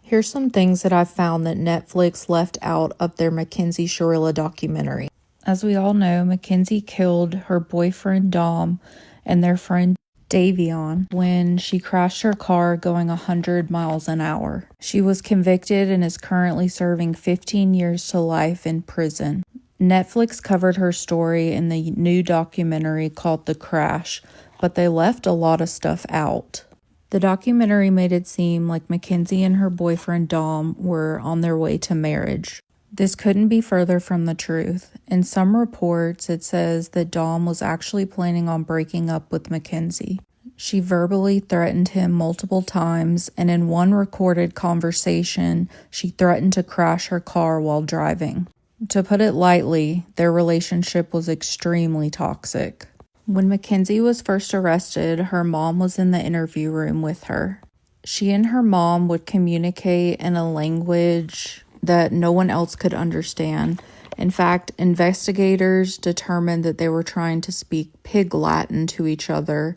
Here's some things that I've found that Netflix left out of their Mackenzie Shirilla documentary. As we all know, Mackenzie killed her boyfriend Dom and their friend Davion when she crashed her car going 100 miles an hour. She was convicted and is currently serving 15 years to life in prison. Netflix covered her story in the new documentary called The Crash, but they left a lot of stuff out. The documentary made it seem like Mackenzie and her boyfriend Dom were on their way to marriage. This couldn't be further from the truth. In some reports, it says that Dom was actually planning on breaking up with Mackenzie. She verbally threatened him multiple times, and in one recorded conversation, she threatened to crash her car while driving. To put it lightly, their relationship was extremely toxic. When Mackenzie was first arrested, her mom was in the interview room with her. She and her mom would communicate in a language that no one else could understand. In fact, investigators determined that they were trying to speak Pig Latin to each other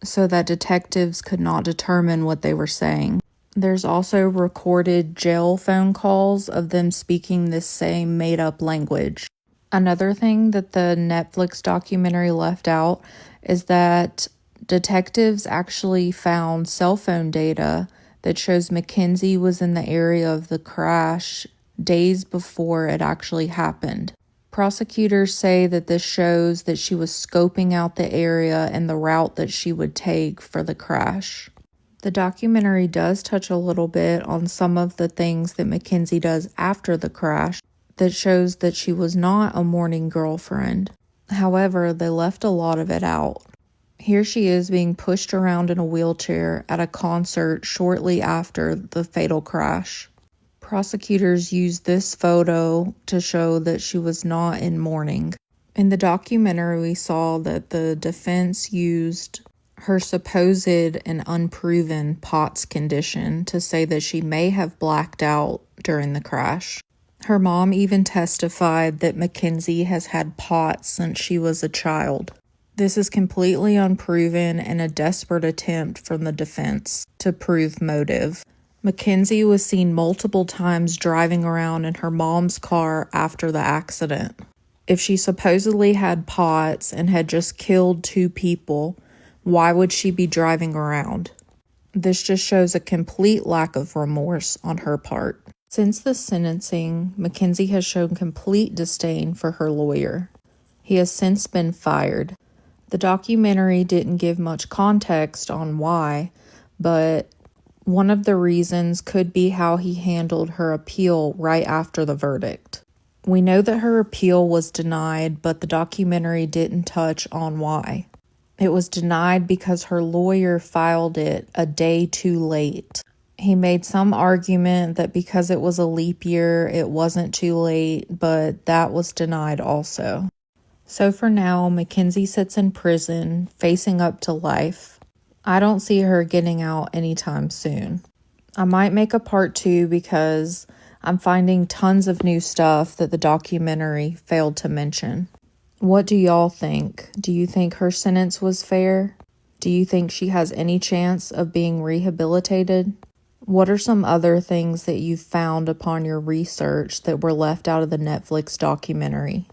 so that detectives could not determine what they were saying. There's also recorded jail phone calls of them speaking this same made-up language. Another thing that the Netflix documentary left out is that detectives actually found cell phone data that shows Mackenzie was in the area of the crash days before it actually happened. Prosecutors say that this shows that she was scoping out the area and the route that she would take for the crash. The documentary does touch a little bit on some of the things that Mackenzie does after the crash that shows that she was not a mourning girlfriend. However, they left a lot of it out. Here she is being pushed around in a wheelchair at a concert shortly after the fatal crash. Prosecutors used this photo to show that she was not in mourning. In the documentary, we saw that the defense used her supposed and unproven POTS condition to say that she may have blacked out during the crash. Her mom even testified that Mackenzie has had POTS since she was a child. This is completely unproven and a desperate attempt from the defense to prove motive. Mackenzie was seen multiple times driving around in her mom's car after the accident. If she supposedly had POTS and had just killed 2 people, why would she be driving around? This just shows a complete lack of remorse on her part. Since the sentencing, Mackenzie has shown complete disdain for her lawyer. He has since been fired. The documentary didn't give much context on why, but one of the reasons could be how he handled her appeal right after the verdict. We know that her appeal was denied, but the documentary didn't touch on why. It was denied because her lawyer filed it a day too late. He made some argument that because it was a leap year, it wasn't too late, but that was denied also. So for now, Mackenzie sits in prison, facing up to life. I don't see her getting out anytime soon. I might make a part 2 because I'm finding tons of new stuff that the documentary failed to mention. What do y'all think? Do you think her sentence was fair? Do you think she has any chance of being rehabilitated? What are some other things that you've found upon your research that were left out of the Netflix documentary?